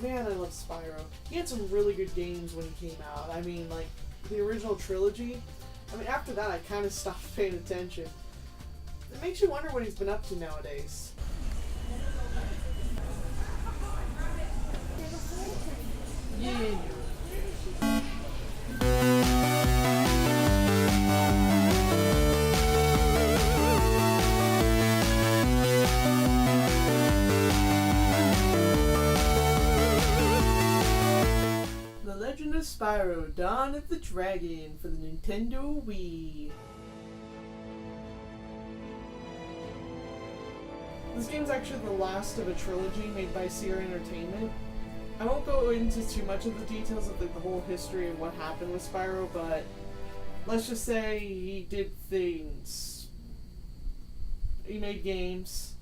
man, I love Spyro. He had some really good games when he came out. I mean, like, the original trilogy. I mean, after that, I kind of stopped paying attention. It makes you wonder what he's been up to nowadays. Yeah. The Legend of Spyro: Dawn of the Dragon for the Nintendo Wii. This game's actually the last of a trilogy made by Sierra Entertainment. I won't go into too much of the details of the whole history of what happened with Spyro, but let's just say he did things. He made games.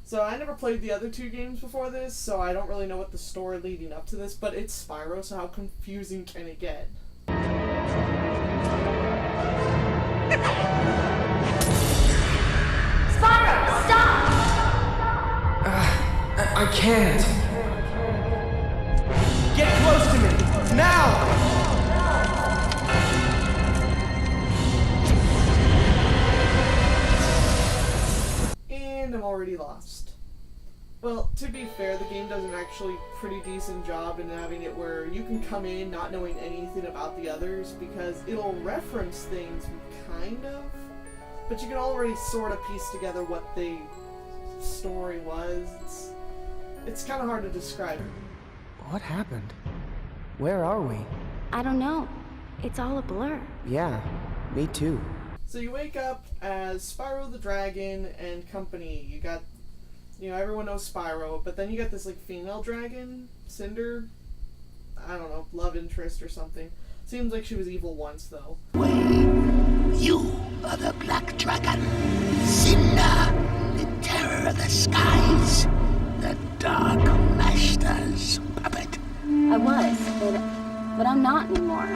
So I never played the other two games before this, so I don't really know what the story leading up to this, but it's Spyro, so how confusing can it get? Spyro, stop! I can't. Get close to me, now! And I'm already lost. Well, to be fair, the game does an actually pretty decent job in having it where you can come in not knowing anything about the others because it'll reference things, kind of, but you can already sort of piece together what the story was. It's kind of hard to describe. What happened? Where are we? I don't know. It's all a blur. Yeah, me too. So you wake up as Spyro the Dragon and company. You got, you know, everyone knows Spyro, but then you got this, like, female dragon, Cinder. I don't know, love interest or something. Seems like she was evil once, though. Well, you are the Black Dragon, Cinder, the terror of the skies, the Dark Master's puppet. I was, but I'm not anymore.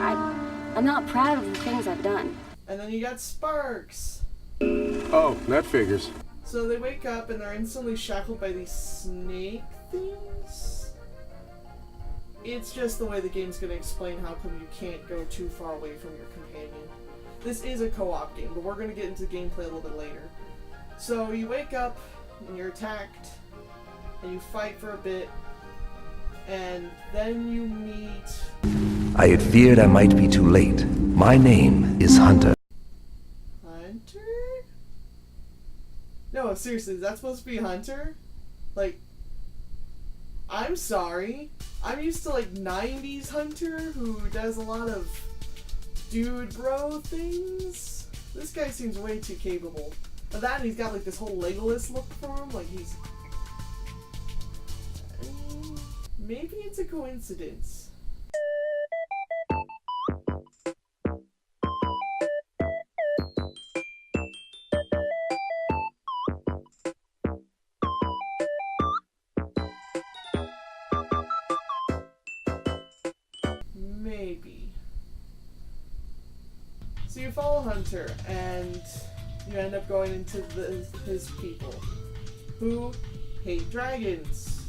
I'm not proud of the things I've done. And then you got Sparks. Oh, that figures. So they wake up and they're instantly shackled by these snake things. It's just the way the game's going to explain how come you can't go too far away from your companion. This is a co-op game, but we're going to get into gameplay a little bit later. So you wake up and you're attacked and you fight for a bit and then you meet... I had feared I might be too late. My name is Hunter. Hunter? No, seriously, is that supposed to be Hunter? Like, I'm sorry. I'm used to, like, 90s Hunter who does a lot of dude bro things. This guy seems way too capable. Of that, and he's got, like, this whole Legolas look for him. Like, he's... maybe it's a coincidence. Maybe. So you follow Hunter, and you end up going into his people, who hate dragons.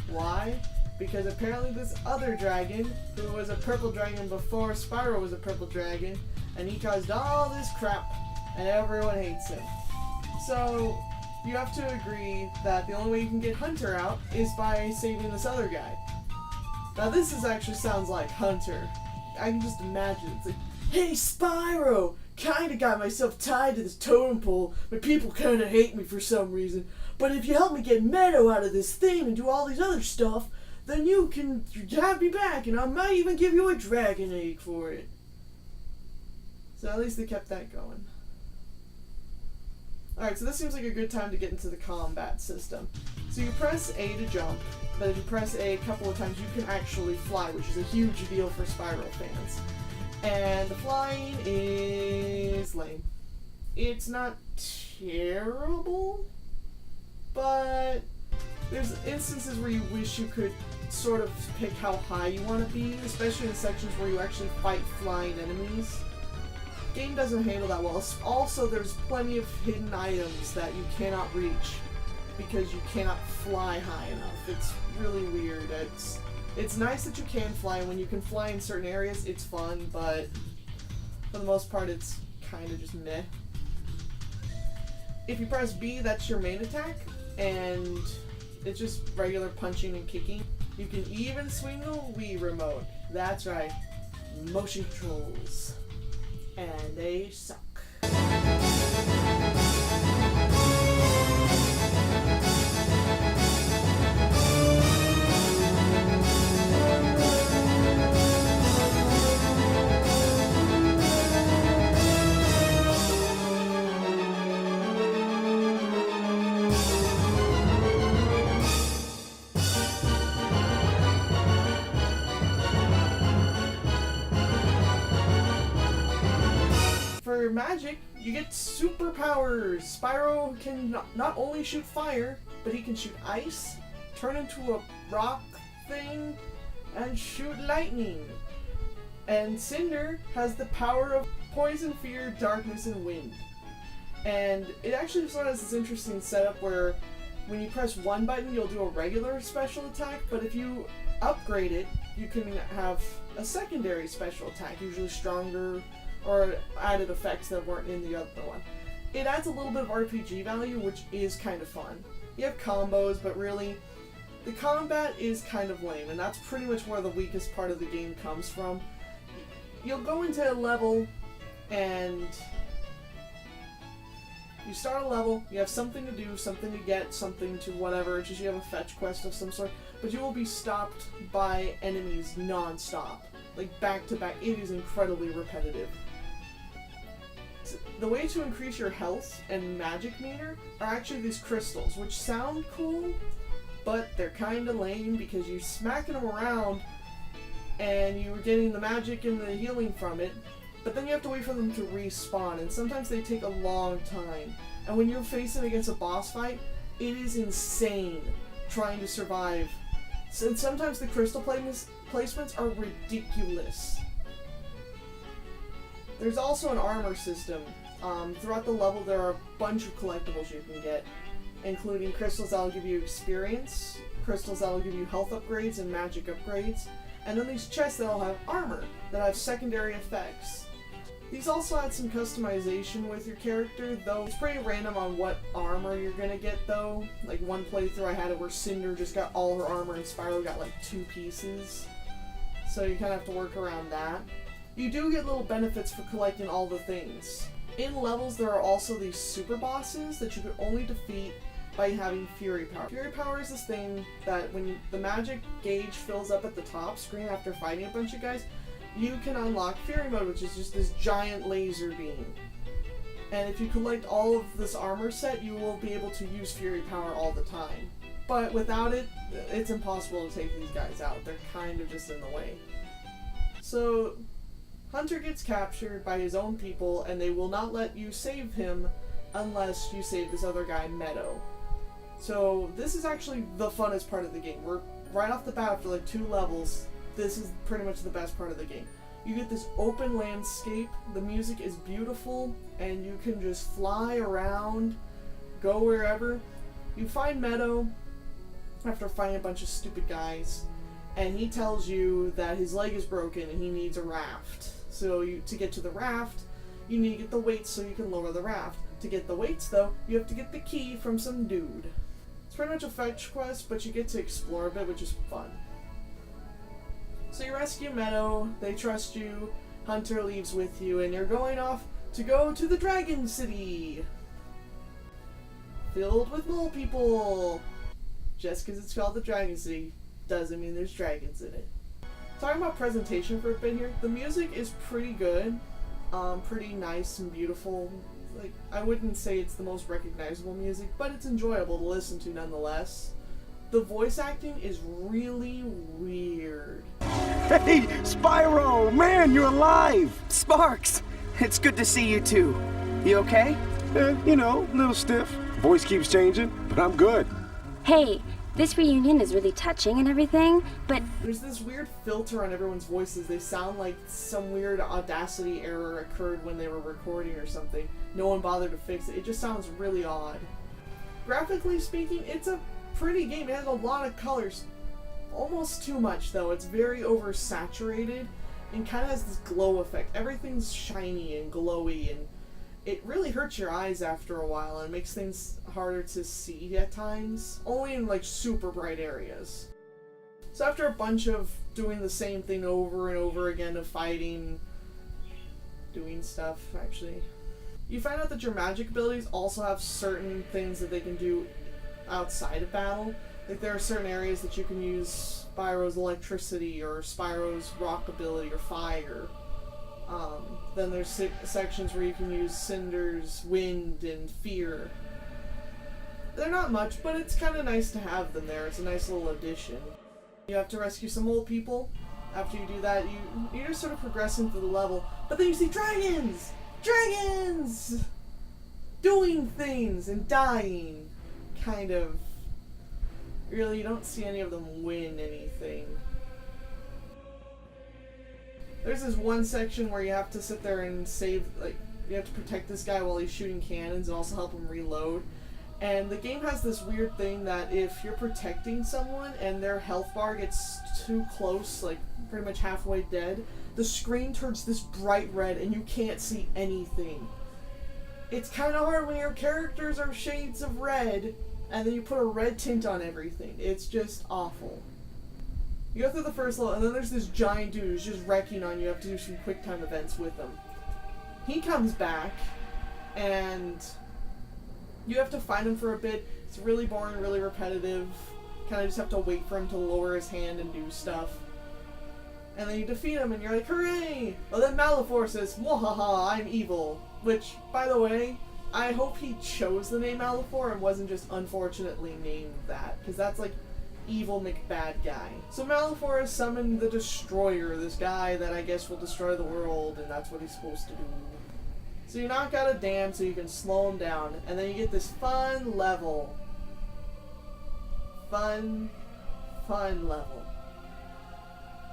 Why? Because apparently this other dragon, who was a purple dragon before Spyro was a purple dragon, and he caused all this crap, and everyone hates him. So, you have to agree that the only way you can get Hunter out is by saving this other guy. Now this actually sounds like Hunter. I can just imagine. It's like, hey Spyro! Kinda got myself tied to this totem pole, but people kinda hate me for some reason. But if you help me get Meadow out of this thing and do all these other stuff, then you can have me back, and I might even give you a dragon egg for it. So at least they kept that going. Alright, so this seems like a good time to get into the combat system. So you press A to jump, but if you press A a couple of times, you can actually fly, which is a huge deal for Spyro fans. And the flying is lame. It's not terrible, but there's instances where you wish you could sort of pick how high you want to be, especially in sections where you actually fight flying enemies. game doesn't handle that well. Also, there's plenty of hidden items that you cannot reach because you cannot fly high enough. It's really weird. It's nice that you can fly, and when you can fly in certain areas, it's fun, but for the most part, it's kind of just meh. If you press B, that's your main attack, and it's just regular punching and kicking. You can even swing the Wii remote. That's right, motion controls. And they suck. For magic, you get superpowers. Spyro can not only shoot fire, but he can shoot ice, turn into a rock thing, and shoot lightning. And Cinder has the power of poison, fear, darkness, and wind. And it actually sort of has this interesting setup where when you press one button, you'll do a regular special attack, but if you upgrade it, you can have a secondary special attack, usually stronger, or added effects that weren't in the other one. It adds a little bit of RPG value, which is kind of fun. You have combos, but really, the combat is kind of lame, and that's pretty much where the weakest part of the game comes from. You'll go into a level, and you start a level, you have something to do, something to get, something to whatever, it's just you have a fetch quest of some sort, but you will be stopped by enemies non-stop. Like back to back. It is incredibly repetitive. The way to increase your health and magic meter are actually these crystals, which sound cool, but they're kind of lame because you're smacking them around and you're getting the magic and the healing from it, but then you have to wait for them to respawn, and sometimes they take a long time. And when you're facing against a boss fight, it is insane trying to survive. And sometimes the crystal placements are ridiculous. There's also an armor system. Throughout the level there are a bunch of collectibles you can get, including crystals that'll give you experience, crystals that'll give you health upgrades and magic upgrades, and then these chests that'll have armor that have secondary effects. These also add some customization with your character, though it's pretty random on what armor you're gonna get though. Like one playthrough I had it where Cinder just got all her armor and Spyro got like 2 pieces. So you kind of have to work around that. You do get little benefits for collecting all the things. In levels there are also these super bosses that you can only defeat by having Fury Power. Fury Power is this thing that when the magic gauge fills up at the top screen after fighting a bunch of guys, you can unlock Fury Mode, which is just this giant laser beam. And if you collect all of this armor set, you will be able to use Fury Power all the time. But without it, it's impossible to take these guys out. They're kind of just in the way. So, Hunter gets captured by his own people, and they will not let you save him unless you save this other guy, Meadow. So, this is actually the funnest part of the game. We're right off the bat after like 2 levels. This is pretty much the best part of the game. You get this open landscape, the music is beautiful, and you can just fly around, go wherever. You find Meadow after fighting a bunch of stupid guys, and he tells you that his leg is broken and he needs a raft. So to get to the raft, you need to get the weights so you can lower the raft. To get the weights though, you have to get the key from some dude. It's pretty much a fetch quest, but you get to explore a bit, which is fun. So you rescue Meadow, they trust you, Hunter leaves with you, and you're going off to go to the Dragon City! Filled with mole people! Just because it's called the Dragon City doesn't mean there's dragons in it. Talking about presentation for a bit here, the music is pretty good, pretty nice and beautiful. Like, I wouldn't say it's the most recognizable music, but it's enjoyable to listen to nonetheless. The voice acting is really weird. Hey, Spyro! Man, you're alive! Sparks! It's good to see you too. You okay? You know, a little stiff. Voice keeps changing, but I'm good. Hey, This reunion is really touching and everything, but There's this weird filter on everyone's voices. They sound like some weird Audacity error occurred when they were recording or something. No one bothered to fix it. It just sounds really odd. Graphically speaking, it's a pretty game. It has a lot of colors. Almost too much, though. It's very oversaturated and kind of has this glow effect. Everything's shiny and glowy, and it really hurts your eyes after a while and makes things harder to see at times. Only in like super bright areas. So after a bunch of doing the same thing over and over again, of fighting, doing stuff actually, you find out that your magic abilities also have certain things that they can do outside of battle. Like there are certain areas that you can use Spyro's electricity or Spyro's rock ability or fire. Then there's sections where you can use Cinder's wind and fear. They're not much, but it's kind of nice to have them there. It's a nice little addition. You have to rescue some old people. After you do that, you just sort of progress into the level. But then you see dragons! Dragons! Doing things and dying. Kind of. Really, you don't see any of them win anything. There's this one section where you have to sit there and save, like, you have to protect this guy while he's shooting cannons and also help him reload. And the game has this weird thing that if you're protecting someone and their health bar gets too close, like pretty much halfway dead, the screen turns this bright red and you can't see anything. It's kind of hard when your characters are shades of red and then you put a red tint on everything. It's just awful. You go through the first level and then there's this giant dude who's just wrecking on you. You have to do some quick time events with him. He comes back and you have to find him for a bit. It's really boring, really repetitive. Kind of just have to wait for him to lower his hand and do stuff. And then you defeat him and you're like, hooray! Well then Malformed says, mwahaha, I'm evil. Which, by the way, I hope he chose the name Malformed and wasn't just unfortunately named that. Because that's like evil McBad guy. So Malformed has summoned the Destroyer, this guy that I guess will destroy the world, and that's what he's supposed to do. So you knock out a dam so you can slow him down, and then you get this fun level. Fun level.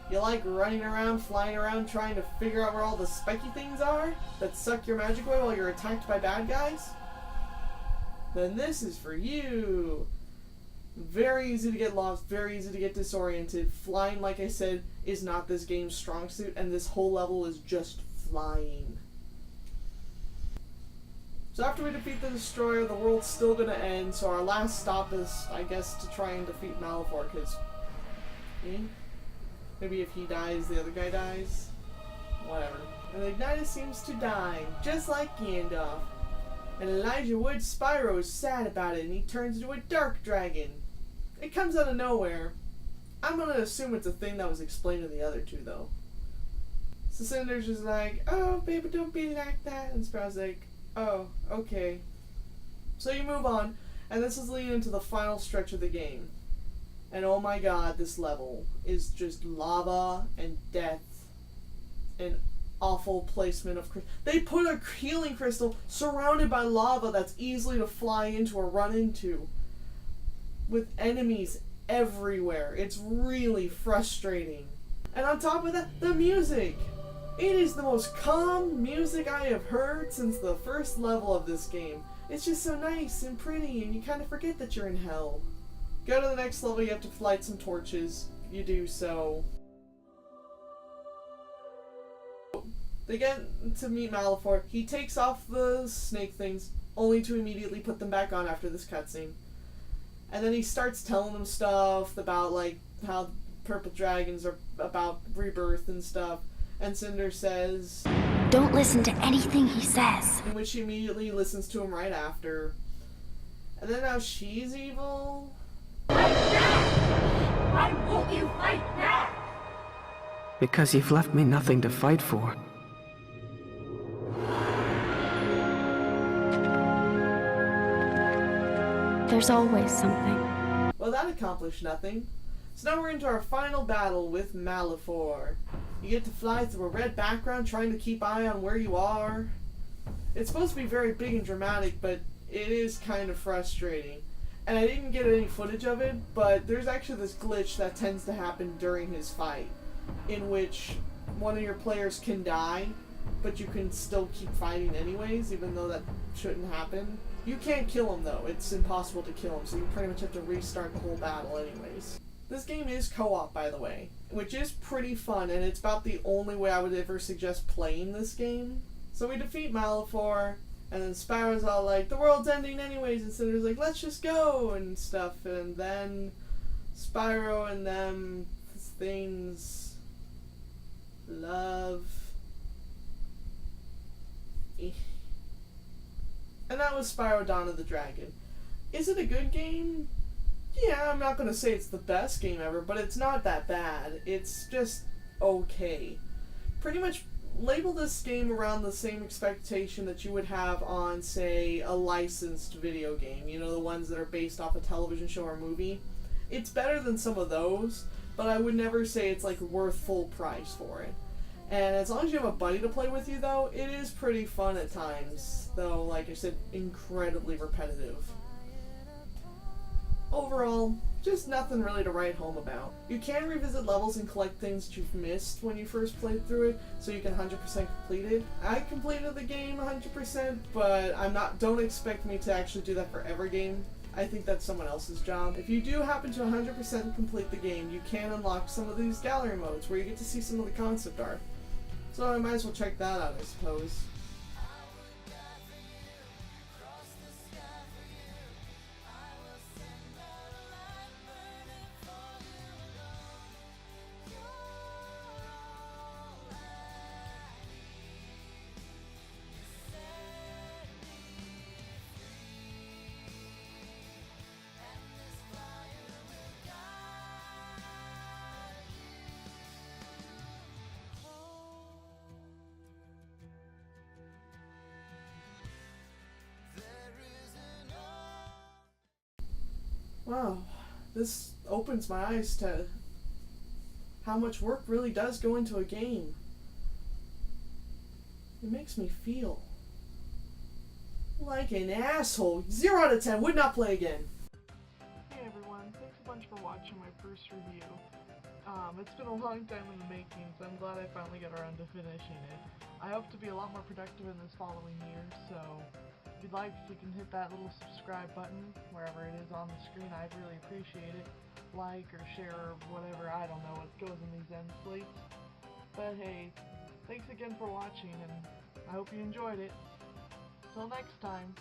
You like running around, flying around, trying to figure out where all the spiky things are that suck your magic away while you're attacked by bad guys? Then this is for you. Very easy to get lost, very easy to get disoriented. Flying, like I said, is not this game's strong suit, and this whole level is just flying. So after we defeat the Destroyer, the world's still gonna end, so our last stop is, I guess, to try and defeat Malformed, because maybe if he dies, the other guy dies? Whatever. And Ignitus seems to die, just like Gandalf. And Elijah Wood's Spyro is sad about it, and he turns into a dark dragon. It comes out of nowhere. I'm gonna assume it's a thing that was explained in the other two, though. So Cinder's just like, oh, baby, don't be like that. And Spyro's like, oh, okay. So you move on, and this is leading into the final stretch of the game. And oh my god, this level is just lava and death and awful placement of crystal. They put a healing crystal surrounded by lava that's easily to fly into or run into, with enemies everywhere. It's really frustrating. And on top of that, the music! It is the most calm music I have heard since the first level of this game. It's just so nice and pretty, and you kind of forget that you're in hell. Go to the next level, you have to light some torches. You do so. They get to meet Malformed. He takes off the snake things, only to immediately put them back on after this cutscene. And then he starts telling them stuff about, like, how purple dragons are about rebirth and stuff. And Cinder says, don't listen to anything he says. In which she immediately listens to him right after. And then now she's evil. Why won't you fight now? Because you've left me nothing to fight for. There's always something. Well, that accomplished nothing. So now we're into our final battle with Malformed. You get to fly through a red background trying to keep eye on where you are. It's supposed to be very big and dramatic, but it is kind of frustrating. And I didn't get any footage of it, but there's actually this glitch that tends to happen during his fight, in which one of your players can die, but you can still keep fighting anyways, even though that shouldn't happen. You can't kill him though, it's impossible to kill him, so you pretty much have to restart the whole battle anyways. This game is co-op, by the way, which is pretty fun, and it's about the only way I would ever suggest playing this game. So we defeat Malformed, and then Spyro's all like, the world's ending anyways, and Cinder's like, let's just go, and stuff, and then Spyro and them things love. And that was Spyro Dawn of the Dragon. Is it a good game? Yeah, I'm not gonna say it's the best game ever, but it's not that bad. It's just okay. Pretty much label this game around the same expectation that you would have on, say, a licensed video game. You know, the ones that are based off a television show or movie. It's better than some of those, but I would never say it's like worth full price for it. And as long as you have a buddy to play with you, though, it is pretty fun at times. Though, like I said, incredibly repetitive. Overall, just nothing really to write home about. You can revisit levels and collect things that you've missed when you first played through it, so you can 100% complete it. I completed the game 100%, but don't expect me to actually do that for every game. I think that's someone else's job. If you do happen to 100% complete the game, you can unlock some of these gallery modes where you get to see some of the concept art. So I might as well check that out, I suppose. Wow, this opens my eyes to how much work really does go into a game. It makes me feel like an asshole. 0 out of 10, would not play again. Hey everyone, thanks a bunch for watching my first review. It's been a long time in the making, so I'm glad I finally got around to finishing it. I hope to be a lot more productive in this following year, so if you'd like, you can hit that little subscribe button wherever it is on the screen. I'd really appreciate it. Like or share or whatever, I don't know what goes in these end slates. But hey, thanks again for watching, and I hope you enjoyed it. Till next time.